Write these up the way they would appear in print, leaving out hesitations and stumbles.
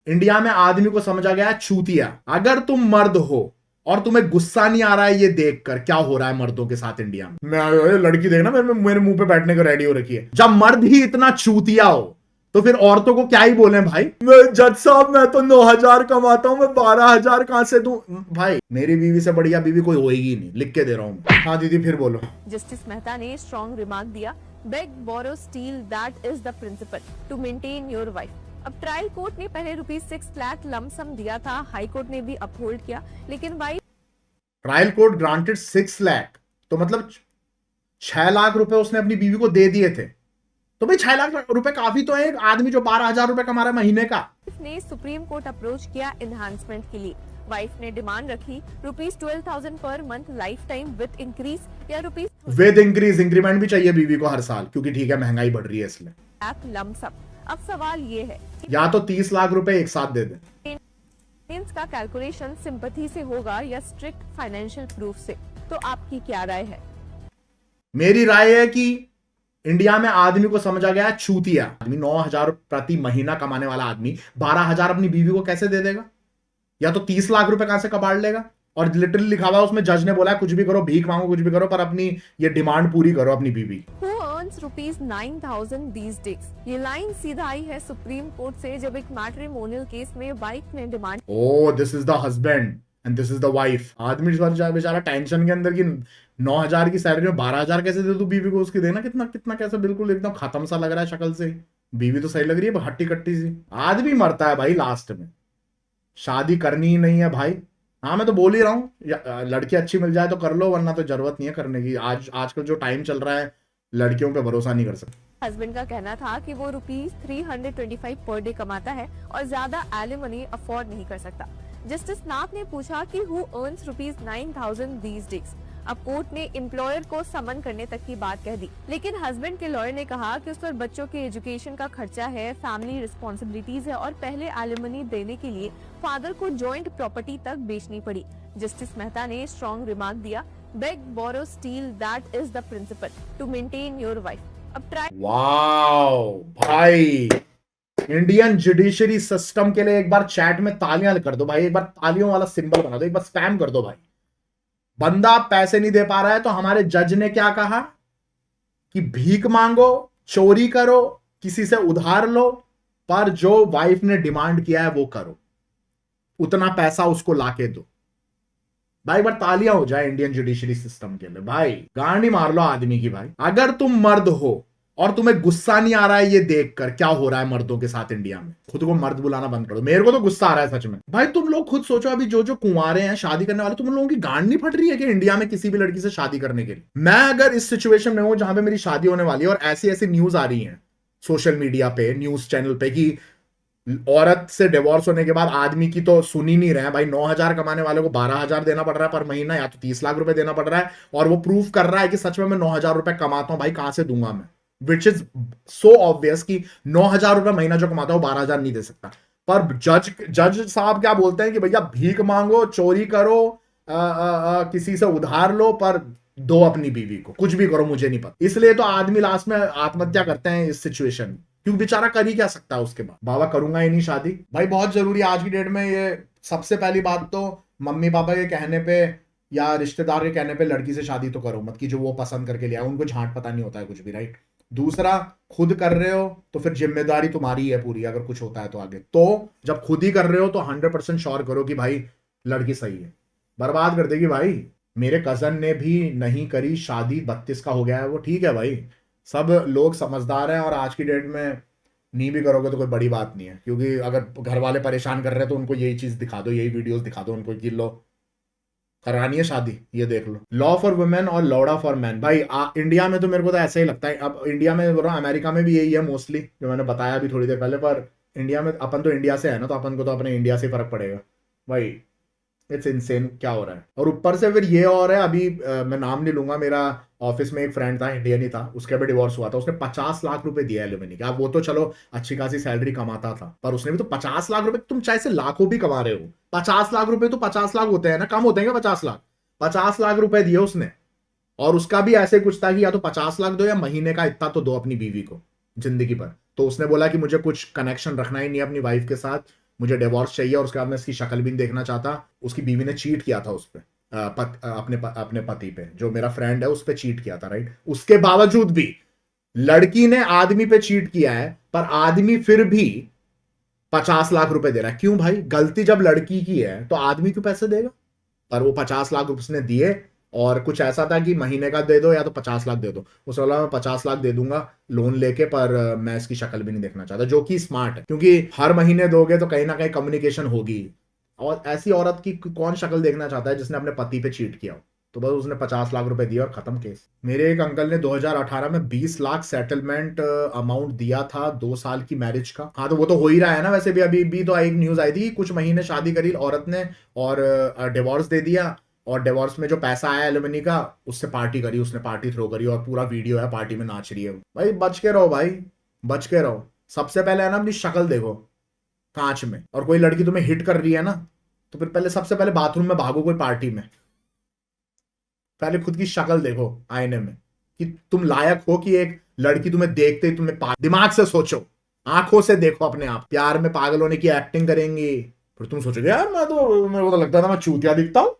India में आदमी को समझा गया है चूतिया। अगर तुम मर्द हो और तुम्हें गुस्सा नहीं आ रहा है ये देखकर क्या हो रहा है मर्दों के साथ इंडिया में, मैं लड़की देखना मेरे मुंह पे बैठने को रेडी हो रखी है। जब मर्द ही इतना चूतिया हो तो फिर औरतों को क्या ही बोले भाई। जज साहब मैं तो 9,000 कमाता हूं, मैं 12,000 कहां से दूं। भाई मेरी बीवी से बढ़िया बीवी कोई होएगी नहीं, लिख के दे रहा हूं। हाँ दीदी फिर बोलो। जस्टिस मेहता ने स्ट्रॉन्ग रिमार्क दिया, beg borrow steal that is the principle to maintain your wife. अब ट्रायल कोर्ट ने पहले ₹6 लाख लमसम दिया था, हाई कोर्ट ने भी अपहोल्ड किया, लेकिन wife trial court granted 6 lakh, तो मतलब 6 लाख रुपए उसने अपनी बीवी को दे दिए थे। तो भाई 6 लाख रुपए काफी तो है एक आदमी जो 12,000 रुपए कमा रहा है महीने का। ने सुप्रीम कोर्ट अप्रोच किया एनहांसमेंट के लिए। वाइफ ने डिमांड रखी ₹12,000 per month life time with increase या विद इंक्रीज, इंक्रीमेंट भी चाहिए बीवी को हर साल, क्योंकि ठीक है महंगाई बढ़ रही है इसलिए। लमसम। अब सवाल ये है या तो 30 लाख रुपए एक साथ दे दे। मेंटेनेंस का कैलकुलेशन सिंपैथी से होगा या स्ट्रिक्ट फाइनेंशियल प्रूफ से, तो आपकी क्या राय है? मेरी राय है कि इंडिया में आदमी को समझा गया है चूतिया। आदमी 9,000 प्रति महीना कमाने वाला आदमी 12,000 अपनी बीवी को कैसे दे देगा? या तो 30 लाख रुपए कहां से कबाड़ लेगा? और लिटरली लिखा हुआ उसमें, जज ने बोला कुछ भी करो, भीख मांगो, कुछ भी करो, पर अपनी ये डिमांड पूरी करो अपनी बीवी। Who earns ₹9,000 these days? ये लाइन सीधा आई है सुप्रीम कोर्ट से जब एक मैट्रिमोनियल केस में वाइफ ने demand oh this is the husband and this is the wife. आदमी बेचारा टेंशन के अंदर की 9,000 की सैलरी में 12,000 कैसे दे तू बीवी को? उसकी देना कितना कितना कैसे, बिल्कुल एकदम खत्म सा लग रहा है शक्ल से। बीवी तो सही लग रही है, हट्टी कट्टी सी। आदमी मरता है भाई लास्ट में, शादी करनी ही नहीं है भाई। हाँ मैं तो बोल ही रहा हूँ, लड़की अच्छी मिल जाए तो कर लो, वरना तो जरूरत नहीं है करने की। आजकल जो टाइम चल रहा है लड़कियों पे भरोसा नहीं कर सकते। हस्बैंड का कहना था कि वो ₹325 पर डे कमाता है और ज्यादा एलिमनी अफोर्ड नहीं कर सकता। जस्टिस नाथ ने पूछा कि हु अर्न्स ₹9,000 these days? अब कोर्ट ने एम्प्लॉयर को समन करने तक की बात कह दी, लेकिन हस्बैंड के लॉयर ने कहा कि उस पर बच्चों के एजुकेशन का खर्चा है, फैमिली रिस्पॉन्सिबिलिटीज है और पहले एलिमनी देने के लिए फादर को जॉइंट प्रॉपर्टी तक बेचनी पड़ी। जस्टिस मेहता ने स्ट्रॉन्ग रिमार्क दिया, beg borrow steal that is the principle to maintain your wife. अब ट्राई वाओ भाई, इंडियन जुडिशरी सिस्टम के लिए एक बार चैट में तालियां कर दो भाई, एक बार तालियों वाला सिंबल बना दो, एक बार स्पैम कर दो भाई। बंदा पैसे नहीं दे पा रहा है तो हमारे जज ने क्या कहा कि भीख मांगो, चोरी करो, किसी से उधार लो, पर जो वाइफ ने डिमांड किया है वो करो, उतना पैसा उसको लाके दो। भाई एक बार तालियां हो जाए इंडियन जुडिशरी सिस्टम के लिए भाई, गांडी मार लो आदमी की भाई। अगर तुम मर्द हो और तुम्हें गुस्सा नहीं आ रहा है ये देखकर क्या हो रहा है मर्दों के साथ इंडिया में, खुद को मर्द बुलाना बंद करो। मेरे को तो गुस्सा आ रहा है सच में भाई। तुम लोग खुद सोचो, अभी जो जो कुंवारे हैं शादी करने वाले, तुम लोगों की गांड नहीं फट रही है कि इंडिया में किसी भी लड़की से शादी करने के लिए? मैं अगर इस सिचुएशन में हूं जहां पे मेरी शादी होने वाली है और ऐसी ऐसी न्यूज आ रही है सोशल मीडिया पे, न्यूज चैनल पे, कि औरत से डिवोर्स होने के बाद आदमी की तो सुन ही नहीं रहे हैं भाई। 9,000 कमाने वाले को 12,000 देना पड़ रहा है पर महीना, या तो 30 लाख रुपए देना पड़ रहा है, और वो प्रूफ कर रहा है कि सच में मैं 9,000 रुपए कमाता हूं। भाई कहां से दूंगा मैं? विच इज सो ऑब्वियस कि 9,000 रुपए महीना जो कमाता हूं 12,000 नहीं दे सकता। पर जज साहब क्या बोलते हैं कि भैया भीख मांगो, चोरी करो, किसी से उधार लो, पर दो अपनी बीवी को, कुछ भी करो मुझे नहीं पता। इसलिए तो आदमी लास्ट में आत्महत्या करते हैं इस सिचुएशन में, क्योंकि बेचारा कर ही क्या सकता है उसके बाद। बाबा करूंगा ही नहीं शादी। भाई बहुत जरूरी है आज की डेट में ये। सबसे पहली बात तो मम्मी पापा के कहने पे या रिश्तेदार के कहने पे लड़की से शादी तो करो मत, कि जो वो पसंद करके लिया, उनको झांट पता नहीं होता है कुछ भी, राइट। दूसरा, खुद कर रहे हो तो फिर जिम्मेदारी तुम्हारी है पूरी, अगर कुछ होता है तो आगे। तो जब खुद ही कर रहे हो तो 100% श्योर करो कि भाई लड़की सही है। बर्बाद कर देगी भाई। मेरे कजन ने भी नहीं करी शादी, 32 का हो गया है वो, ठीक है भाई, सब लोग समझदार हैं, और आज की डेट में नहीं भी करोगे तो कोई बड़ी बात नहीं है, क्योंकि अगर घर वाले परेशान कर रहे हैं तो उनको यही चीज दिखा दो, यही वीडियोस दिखा दो उनको कि लो करानी है शादी, ये देख लो। लॉ फॉर वुमेन और लॉड़ा फॉर मैन। भाई इंडिया में तो मेरे को तो ऐसा ही लगता है। अब इंडिया में बोल रहा हूँ, अमेरिका में भी यही है मोस्टली, जो मैंने बताया अभी थोड़ी देर पहले। पर इंडिया में अपन तो इंडिया से है ना, तो अपन को तो अपने इंडिया से फर्क पड़ेगा भाई। इट्स इनसेन क्या हो रहा है। और ऊपर से फिर ये और है, अभी मैं नाम नहीं लूंगा, मेरा ऑफिस में एक फ्रेंड था, इंडियन ही था, उसका भी डिवोर्स हुआ था। उसने 50 लाख रुपए दिया एलिमनी का। वो तो चलो अच्छी खासी सैलरी कमाता था, पर उसने भी तो 50 लाख रुपए, तुम चाहे से लाखों भी कमा रहे हो, 50 लाख रुपए तो 50 लाख होते हैं ना, कम होते हैं 50 लाख। 50 लाख रुपए दिए उसने, और उसका भी ऐसे कुछ था कि या तो 50 लाख दो या महीने का इतना तो दो अपनी बीवी को जिंदगी पर। तो उसने बोला कि मुझे कुछ कनेक्शन रखना ही नहीं अपनी वाइफ के साथ, मुझे डिवोर्स चाहिए, और उसके बाद मैं इसकी शक्ल भी नहीं देखना चाहता। उसकी बीवी ने चीट किया था उस पर, अपने पति पे, जो मेरा फ्रेंड है उस पर चीट किया था, राइट। उसके बावजूद भी लड़की ने आदमी पे चीट किया है, पर आदमी फिर भी 50 लाख रुपए दे रहा है। क्यों भाई? गलती जब लड़की की है तो आदमी क्यों पैसे देगा? पर वो 50 लाख रुपए उसने दिए, और कुछ ऐसा था कि महीने का दे दो या तो 50 लाख दे दो। उस वाला मैं 50 लाख दे दूंगा लोन लेके, पर मैं इसकी शक्ल भी नहीं देखना चाहता, जो कि स्मार्ट है, क्योंकि हर महीने दोगे तो कहीं ना कहीं कम्युनिकेशन होगी। और ऐसी औरत की कौन शक्ल देखना चाहता है जिसने अपने पति पे चीट किया हो? तो बस उसने 50 लाख रुपए दिए और खत्म केस। मेरे एक अंकल ने 2018 में 20 लाख सेटलमेंट अमाउंट दिया था 2 साल की मैरिज का। हाँ, तो वो तो हो ही रहा है ना वैसे भी। अभी भी तो एक न्यूज आई थी, कुछ महीने शादी करी औरत ने और डिवोर्स दे दिया, और डिवोर्स में जो पैसा आया एलिमनी का, उससे पार्टी करी उसने, पार्टी थ्रो करी, और पूरा वीडियो है पार्टी में नाच रही है। भाई बच के रहो भाई, बच के रहो। सबसे पहले है ना अपनी शक्ल देखो कांच में, और कोई लड़की तुम्हें हिट कर रही है ना, तो फिर पहले सबसे पहले बाथरूम में भागो कोई पार्टी में। पहले खुद की शक्ल देखो आईने में कि तुम लायक हो कि एक लड़की तुम्हें देखते ही तुम्हें दिमाग से सोचो, आंखों से देखो अपने आप। प्यार में पागल होने की एक्टिंग करेंगी, फिर तुम सोचोगे यार मेरे को तो लगता था मैं चूतिया दिखता हूं,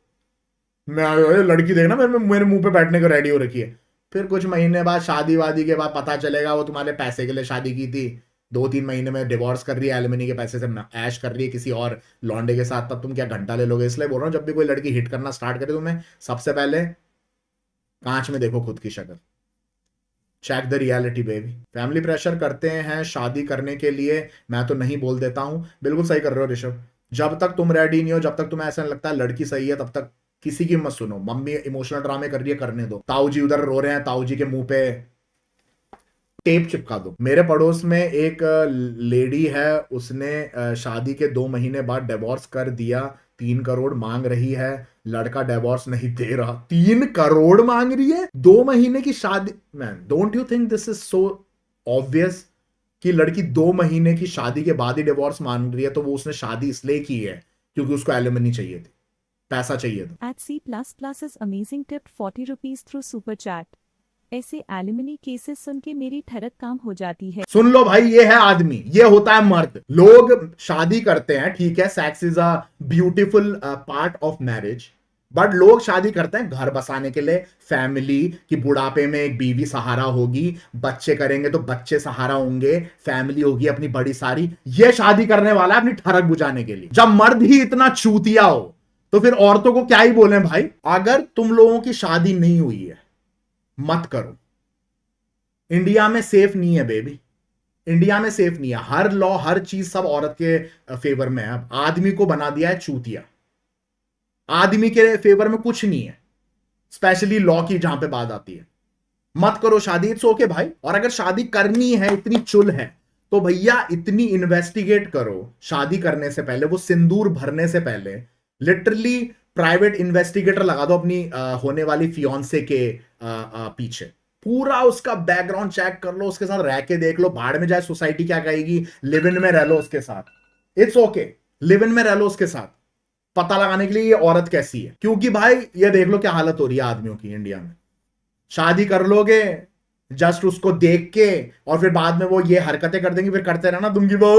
मैं लड़की देखना मेरे मुंह पे बैठने को रेडी हो रखी है। फिर कुछ महीने बाद शादी वादी के बाद पता चलेगा वो तुम्हारे पैसे के लिए शादी की थी, 2-3 महीने में डिवोर्स कर रही है, एलिमनी के पैसे से ऐश कर रही है किसी और लौंडे के साथ, तब तुम क्या घंटा ले लोगे? इसलिए बोल रहा हूँ, जब भी कोई लड़की हिट करना स्टार्ट करे तुम्हें सबसे पहले कांच में देखो खुद की शक्ल। Check the reality baby. Family pressure करते हैं शादी करने के लिए, मैं तो नहीं बोल देता हूं। बिल्कुल सही कर रहे हो ऋषभ। जब तक तुम रेडी नहीं हो, जब तक तुम्हें ऐसा नहीं लगता है लड़की सही है, तब तक किसी की मत सुनो। मम्मी इमोशनल ड्रामे कर रही है, करने दो। ताऊ जी उधर रो रहे हैं, ताऊ जी के मुंह पे टेप चिपका दो। मेरे पड़ोस में एक लेडी है, उसने शादी के 2 महीने बाद डिवोर्स कर दिया। 3 करोड़ मांग रही है, लड़का डिवोर्स नहीं दे रहा। 3 करोड़ मांग रही है 2 महीने की शादी। Man, don't you think this is so obvious कि लड़की 2 महीने की शादी के बाद ही डिवोर्स मांग रही है? तो वो उसने शादी इसलिए की है क्योंकि उसको एलिमनी चाहिए थी, पैसा चाहिए था। At C++ is amazing tip 40 rupees through super chat. ऐसे एलिमनी केसेस सुन के मेरी ठरक काम हो जाती है। सुन लो भाई, ये है आदमी, ये होता है मर्द। लोग शादी करते हैं, ठीक है, sex is a beautiful part of marriage, but लोग शादी करते हैं घर बसाने के लिए, फैमिली की, बुढ़ापे में एक बीवी सहारा होगी, बच्चे करेंगे तो बच्चे सहारा होंगे, फैमिली होगी अपनी बड़ी सारी। ये शादी करने वाला है अपनी ठरक बुझाने के लिए। जब मर्द ही इतना चूतिया हो तो फिर औरतों को क्या ही बोले भाई। अगर तुम लोगों की शादी नहीं हुई है, मत करो। इंडिया में सेफ नहीं है बेबी, इंडिया में सेफ नहीं है। हर लॉ, हर चीज सब औरत के फेवर में है। अब आदमी को बना दिया है चूतिया, आदमी के फेवर में कुछ नहीं है, स्पेशली लॉ की जहां पे बात आती है। मत करो शादी, इट्स ओके भाई। और अगर शादी करनी है, इतनी चुल है, तो भैया इतनी इन्वेस्टिगेट करो शादी करने से पहले, वो सिंदूर भरने से पहले लिटरली प्राइवेट इन्वेस्टिगेटर लगा दो अपनी होने वाली फियांसे के पीछे। पूरा उसका बैकग्राउंड चेक कर लो, उसके साथ रह के देख लो, भाड़ में जाए सोसाइटी क्या कहेगी, लिव इन में रह लो उसके साथ, इट्स ओके, लिव इन में रह लो उसके साथ, पता लगाने के लिए ये औरत कैसी है। क्योंकि भाई ये देख लो क्या हालत हो रही है आदमियों की इंडिया में। शादी कर लोगे जस्ट उसको देख के, और फिर बाद में वो ये हरकतें कर देंगी, फिर करते रहना दूंगी वो,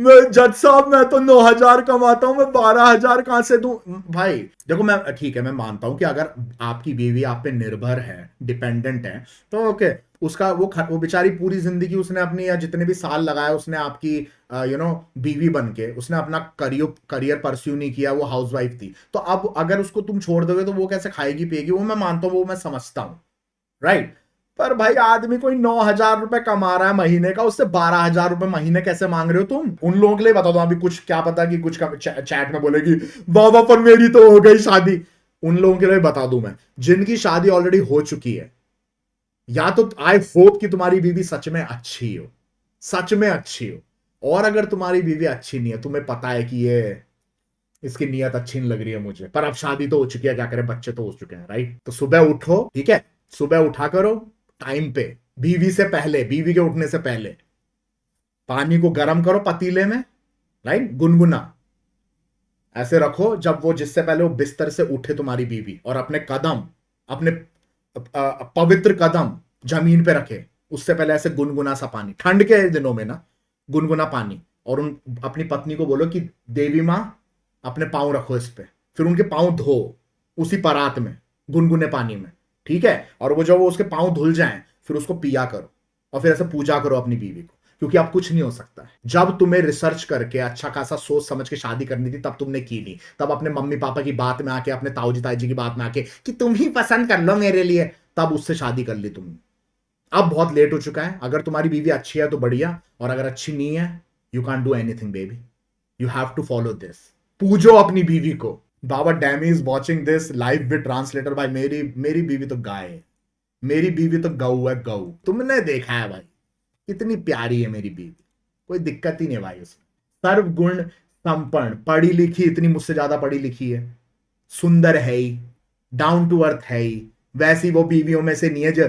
मैं जज साहब मैं तो 9,000 कमाता हूं, मैं 12,000 कहां से दूं? भाई देखो, मैं ठीक है, मैं मानता हूं कि अगर आपकी बीवी आप पे निर्भर है, डिपेंडेंट है, तो ओके, उसका वो बेचारी पूरी जिंदगी उसने अपनी, या जितने भी साल लगाए उसने आपकी बीवी बन के, उसने अपना करियर परस्यू नहीं किया, वो हाउसवाइफ थी। तो अब अगर उसको तुम छोड़ दोगे तो वो कैसे खाएगी पिएगी? वो मैं मानता हूं, वो मैं समझता हूं, राइट। पर भाई आदमी कोई 9,000 रुपए कमा रहा है महीने का, उससे 12,000 रुपए महीने कैसे मांग रहे हो तुम? उन लोगों के लिए बता दो, अभी कुछ क्या पता कि कुछ चैट में बोलेगी बाबा पर मेरी तो हो गई शादी। उन लोगों के लिए बता दूं मैं, जिनकी शादी ऑलरेडी हो चुकी है, या तो आई होप कि तुम्हारी बीवी सच में अच्छी हो, सच में अच्छी हो। और अगर तुम्हारी बीवी अच्छी नहीं है, तुम्हें पता है कि ये इसकी नीयत अच्छी नहीं लग रही है मुझे, पर अब शादी तो हो चुकी है, क्या करें, बच्चे तो हो चुके हैं, राइट। तो सुबह उठो, ठीक है, सुबह उठा करो टाइम पे, बीवी से पहले, बीवी के उठने से पहले पानी को गर्म करो पतीले में, राइट, गुनगुना ऐसे रखो जब वो, जिससे पहले वो बिस्तर से उठे तुम्हारी बीवी, और अपने कदम, अपने पवित्र कदम जमीन पे रखे, उससे पहले ऐसे गुनगुना सा पानी, ठंड के दिनों में ना, गुनगुना पानी, और उन अपनी पत्नी को बोलो कि देवी माँ अपने पाँव रखो इस पे, फिर उनके पाँव धो उसी परात में गुनगुने पानी में, ठीक है। और वो जब वो उसके पाँव धुल जाएं फिर उसको पिया करो और फिर ऐसे पूजा करो अपनी बीवी को, क्योंकि अब कुछ नहीं हो सकता है। जब तुम्हें रिसर्च करके अच्छा खासा सोच समझ के शादी करनी थी तब तुमने की नहीं, तब अपने मम्मी पापा की बात में आके, अपने ताऊ जी ताई जी की बात में आके कि तुम ही पसंद कर लो मेरे लिए, तब उससे शादी कर ली तुमने। अब बहुत लेट हो चुका है। अगर तुम्हारी बीवी अच्छी है तो बढ़िया, और अगर अच्छी नहीं है you can't do anything baby, you have to follow this. पूजो अपनी बीवी को। बाबा डैमी is watching this live with translator. भाई मेरी बीवी तो गाय है, मेरी बीवी तो गऊ है, गऊ। तुमने देखा है भाई कितनी प्यारी है मेरी बीवी, कोई दिक्कत ही नहीं भाई उसमें। सर्वगुण संपन्न, पढ़ी लिखी, इतनी मुझसे ज्यादा पढ़ी लिखी है, सुंदर है ही, डाउन टू अर्थ है ही। वैसी वो बीवियों में से नहीं है जो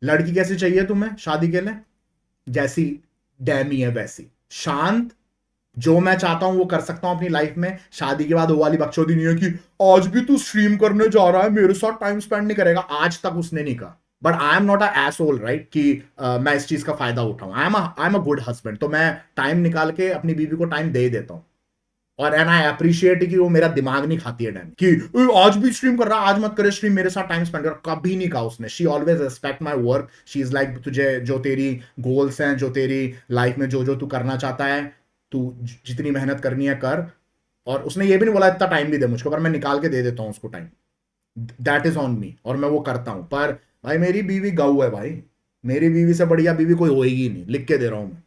लड़की कैसी चाहिए तुम्हें शादी के लिए, जैसी डैमी है वैसी शांत, जो मैं चाहता हूं वो कर सकता हूं अपनी लाइफ में। शादी के बाद वो वाली बकचोदी नहीं है कि आज भी तू स्ट्रीम करने जा रहा है मेरे साथ टाइम स्पेंड नहीं करेगा। आज तक उसने नहीं कहा, but I am not a asshole right कि मैं इस चीज का फायदा उठाऊं। I am a good husband, तो मैं टाइम निकाल के अपनी बीवी को टाइम दे देता हूं। और एंड आई अप्रिशिएट कि वो मेरा दिमाग नहीं खाती है डैम कि आज भी स्ट्रीम कर रहा, आज मत करे स्ट्रीम, मेरे साथ टाइम स्पेंड कर। कभी नहीं कहा उसने। She always respect my work. She is like तुझे जो तेरी गोल्स हैं, जो तेरी लाइफ में जो जो तू करना चाहता है, तू जितनी मेहनत करनी है कर। और उसने ये भी नहीं बोला इतना टाइम भी दे मुझको, पर मैं निकाल के दे देता हूँ उसको time. That is on me, और मैं वो करता हूँ। पर भाई मेरी बीवी गऊ है भाई, मेरी बीवी से बढ़िया बीवी कोई होएगी नहीं, लिख के दे रहा हूं मैं।